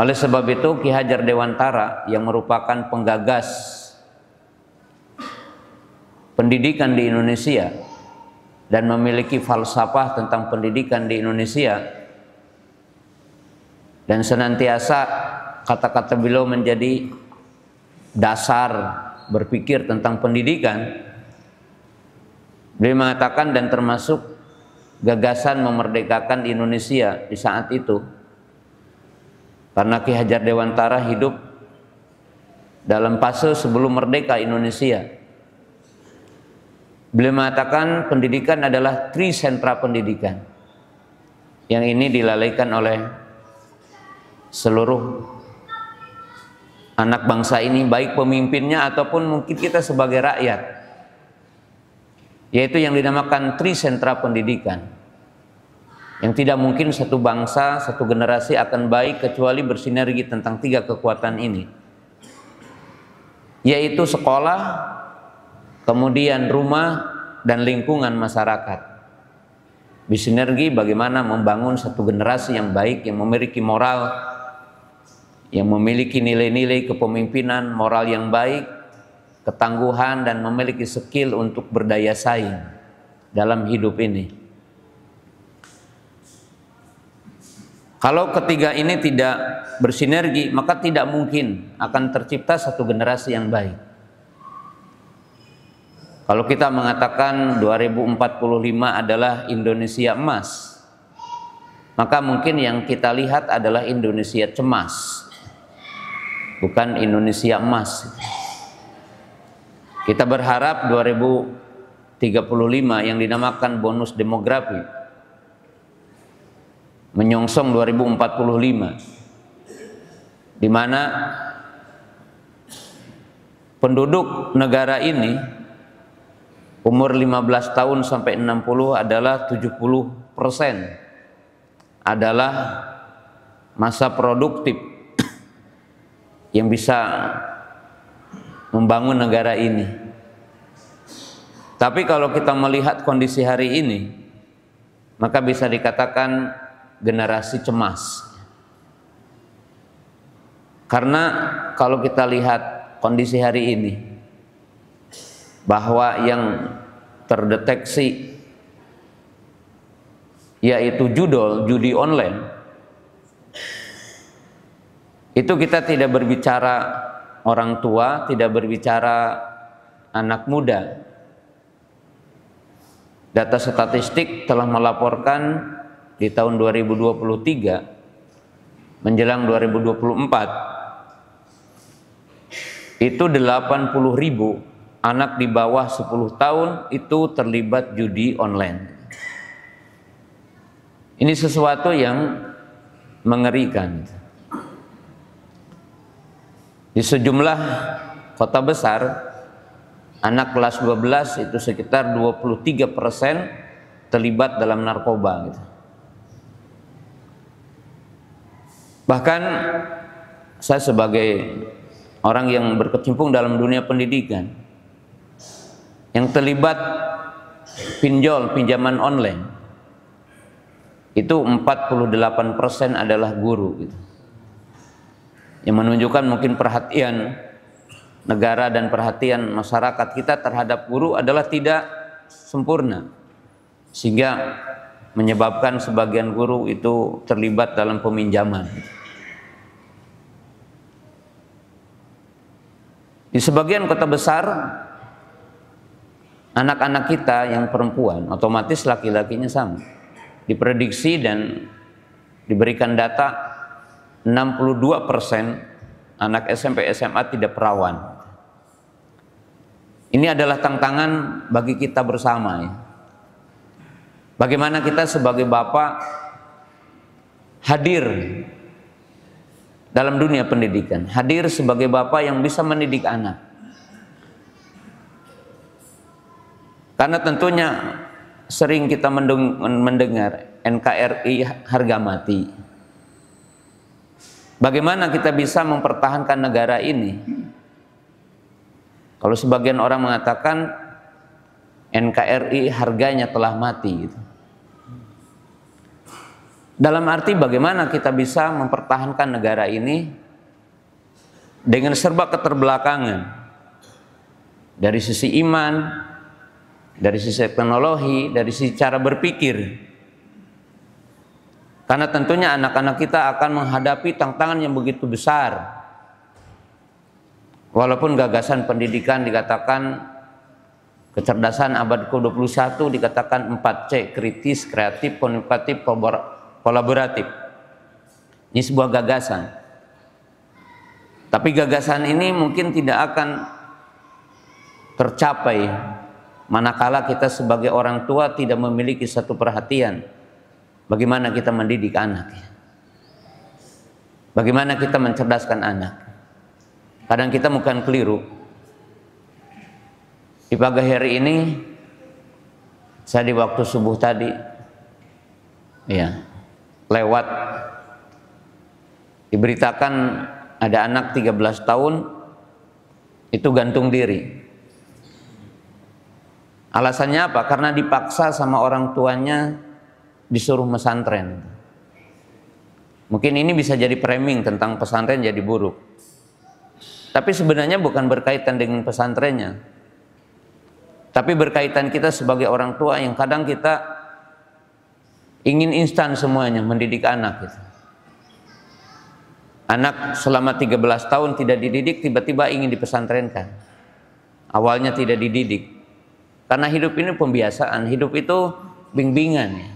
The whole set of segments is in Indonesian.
Oleh sebab itu Ki Hajar Dewantara yang merupakan penggagas pendidikan di Indonesia dan memiliki falsafah tentang pendidikan di Indonesia, dan senantiasa kata-kata beliau menjadi dasar berpikir tentang pendidikan. Beliau mengatakan, dan termasuk gagasan memerdekakan Indonesia di saat itu, karena Ki Hajar Dewantara hidup dalam fase sebelum merdeka Indonesia. Beliau mengatakan pendidikan adalah trisentra pendidikan, yang ini dilalaikan oleh seluruh anak bangsa ini, baik pemimpinnya ataupun mungkin kita sebagai rakyat, yaitu yang dinamakan trisentra pendidikan, yang tidak mungkin satu bangsa, satu generasi akan baik kecuali bersinergi tentang tiga kekuatan ini, yaitu sekolah, kemudian rumah, dan lingkungan masyarakat. Bersinergi bagaimana membangun satu generasi yang baik, yang memiliki moral, yang memiliki nilai-nilai kepemimpinan, moral yang baik, ketangguhan, dan memiliki skill untuk berdaya saing dalam hidup ini. Kalau ketiga ini tidak bersinergi, maka tidak mungkin akan tercipta satu generasi yang baik. Kalau kita mengatakan 2045 adalah Indonesia emas, maka mungkin yang kita lihat adalah Indonesia cemas, bukan Indonesia emas. Kita berharap 2035 yang dinamakan bonus demografi menyongsong 2045, di mana penduduk negara ini umur 15 tahun sampai 60 adalah 70% adalah masa produktif yang bisa membangun negara ini. Tapi kalau kita melihat kondisi hari ini, maka bisa dikatakan generasi cemas. Karena kalau kita lihat kondisi hari ini, bahwa yang terdeteksi yaitu judi online, itu kita tidak berbicara orang tua, tidak berbicara anak muda. Data statistik telah melaporkan di tahun 2023 menjelang 2024 itu 80.000 anak di bawah 10 tahun itu terlibat judi online. Ini sesuatu yang mengerikan. Di sejumlah kota besar, anak kelas 12 itu sekitar 23% terlibat dalam narkoba gitu. Bahkan saya sebagai orang yang berkecimpung dalam dunia pendidikan, yang terlibat pinjaman online itu 48% adalah guru gitu. Yang menunjukkan mungkin perhatian negara dan perhatian masyarakat kita terhadap guru adalah tidak sempurna, sehingga menyebabkan sebagian guru itu terlibat dalam peminjaman. Di sebagian kota besar, anak-anak kita yang perempuan, otomatis laki-lakinya sama, diprediksi dan diberikan data 62% anak SMP SMA tidak perawan. Ini adalah tantangan bagi kita bersama ya. Bagaimana kita sebagai bapak hadir dalam dunia pendidikan, hadir sebagai bapak yang bisa mendidik anak. Karena tentunya sering kita mendengar NKRI harga mati. Bagaimana kita bisa mempertahankan negara ini? Kalau sebagian orang mengatakan NKRI harganya telah mati gitu. Dalam arti bagaimana kita bisa mempertahankan negara ini dengan serba keterbelakangan dari sisi iman, dari sisi teknologi, dari sisi cara berpikir. Karena tentunya anak-anak kita akan menghadapi tantangan yang begitu besar. Walaupun gagasan pendidikan dikatakan kecerdasan abad ke-21 dikatakan 4C, kritis, kreatif, komunikatif, kolaboratif. Ini sebuah gagasan. Tapi gagasan ini mungkin tidak akan tercapai manakala kita sebagai orang tua tidak memiliki satu perhatian bagaimana kita mendidik anak, bagaimana kita mencerdaskan anak. Kadang kita bukan keliru. Di pagi hari ini saya di waktu subuh tadi lewat diberitakan ada anak 13 tahun itu gantung diri. Alasannya apa? Karena dipaksa sama orang tuanya disuruh pesantren. Mungkin ini bisa jadi framing tentang pesantren jadi buruk. Tapi sebenarnya bukan berkaitan dengan pesantrennya. Tapi berkaitan kita sebagai orang tua yang kadang kita ingin instan semuanya mendidik anak gitu. Anak selama 13 tahun tidak dididik, tiba-tiba ingin dipesantrenkan. Awalnya tidak dididik. Karena hidup ini pembiasaan, hidup itu bimbingan ya.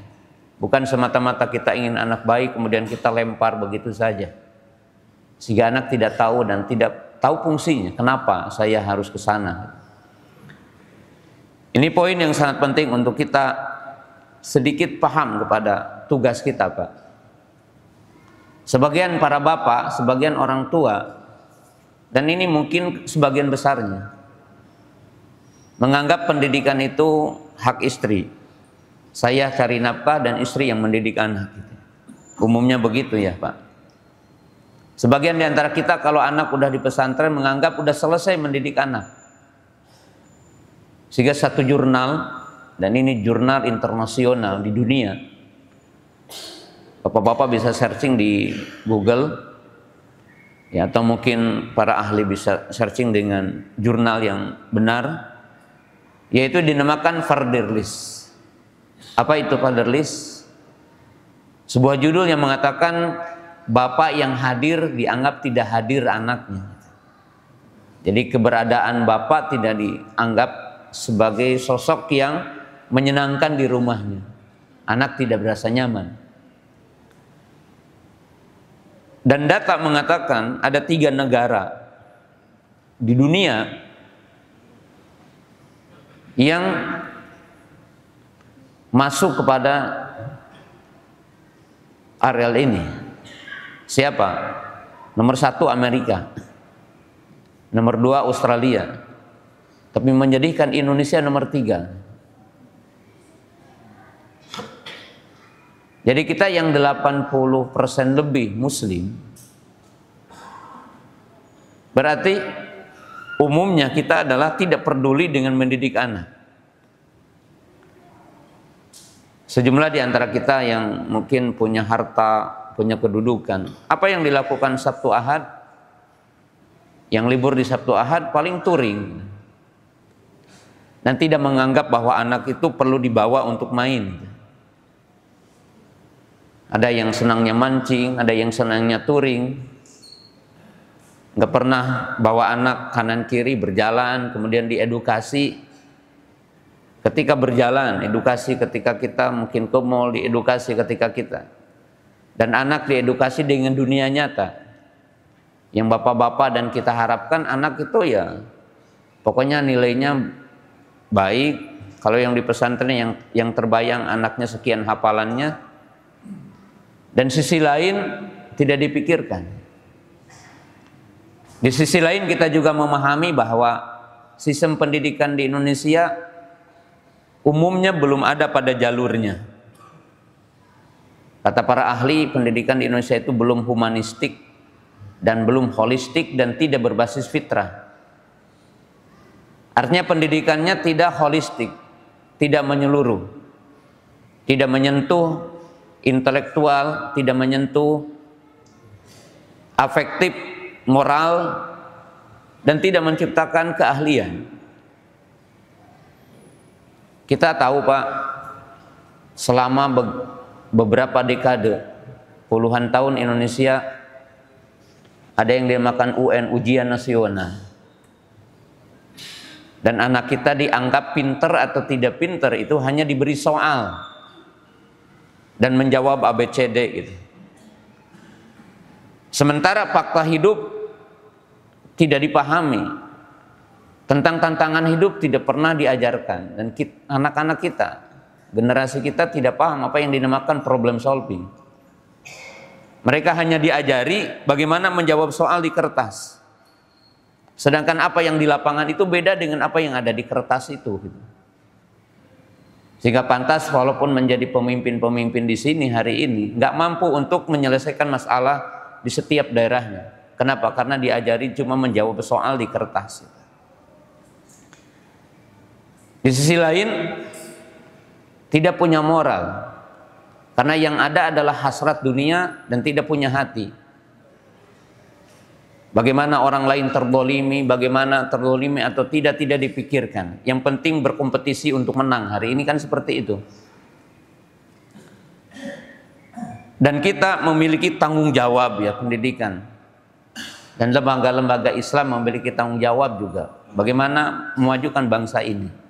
Bukan semata-mata kita ingin anak baik kemudian kita lempar begitu saja. Sehingga anak tidak tahu dan tidak tahu fungsinya. Kenapa saya harus ke sana? Ini poin yang sangat penting untuk kita sedikit paham kepada tugas kita, Pak. Sebagian para bapak, sebagian orang tua, dan ini mungkin sebagian besarnya, menganggap pendidikan itu hak istri. Saya cari nafkah dan istri yang mendidik anak. Umumnya begitu ya, Pak. Sebagian di antara kita kalau anak udah di pesantren menganggap udah selesai mendidik anak. Sehingga satu jurnal, dan ini jurnal internasional di dunia, bapak-bapak bisa searching di Google ya, atau mungkin para ahli bisa searching dengan jurnal yang benar, yaitu dinamakan Fatherless. Apa itu Fatherless? Sebuah judul yang mengatakan bapak yang hadir dianggap tidak hadir anaknya. Jadi keberadaan bapak tidak dianggap sebagai sosok yang menyenangkan di rumahnya. Anak tidak berasa nyaman. Dan data mengatakan ada 3 negara di dunia yang masuk kepada areal ini. Siapa? Nomor 1 Amerika, nomor 2 Australia, tapi menjadikan Indonesia nomor 3. Jadi kita yang 80% lebih muslim, berarti umumnya kita adalah tidak peduli dengan mendidik anak. Sejumlah di antara kita yang mungkin punya harta, punya kedudukan, apa yang dilakukan Sabtu Ahad, yang libur di Sabtu Ahad paling touring, dan tidak menganggap bahwa anak itu perlu dibawa untuk main. Ada yang senangnya mancing, ada yang senangnya touring, nggak pernah bawa anak kanan kiri berjalan, kemudian diedukasi. Ketika berjalan, edukasi ketika kita mungkin ke mall, diedukasi ketika kita. Dan anak diedukasi dengan dunia nyata. Yang bapak-bapak dan kita harapkan anak itu ya pokoknya nilainya baik. Kalau yang di pesantren yang terbayang anaknya sekian hafalannya. Dan sisi lain tidak dipikirkan. Di sisi lain kita juga memahami bahwa sistem pendidikan di Indonesia umumnya belum ada pada jalurnya. Kata para ahli, pendidikan di Indonesia itu belum humanistik dan belum holistik dan tidak berbasis fitrah. Artinya pendidikannya tidak holistik, tidak menyeluruh, tidak menyentuh intelektual, tidak menyentuh afektif, moral, dan tidak menciptakan keahlian. Kita tahu Pak, selama beberapa dekade, puluhan tahun Indonesia ada yang dinamakan UN, ujian nasional. Dan anak kita dianggap pinter atau tidak pinter itu hanya diberi soal dan menjawab ABCD gitu. Sementara fakta hidup tidak dipahami, tentang tantangan hidup tidak pernah diajarkan, dan anak-anak kita, generasi kita tidak paham apa yang dinamakan problem solving. Mereka hanya diajari bagaimana menjawab soal di kertas. Sedangkan apa yang di lapangan itu beda dengan apa yang ada di kertas itu. Sehingga pantas walaupun menjadi pemimpin-pemimpin di sini hari ini nggak mampu untuk menyelesaikan masalah di setiap daerahnya. Kenapa? Karena diajari cuma menjawab soal di kertas. Di sisi lain tidak punya moral. Karena yang ada adalah hasrat dunia dan tidak punya hati. Bagaimana orang lain terdolimi, bagaimana terdolimi atau tidak dipikirkan. Yang penting berkompetisi untuk menang. Hari ini kan seperti itu. Dan kita memiliki tanggung jawab ya, pendidikan. Dan lembaga-lembaga Islam memiliki tanggung jawab juga. Bagaimana memajukan bangsa ini.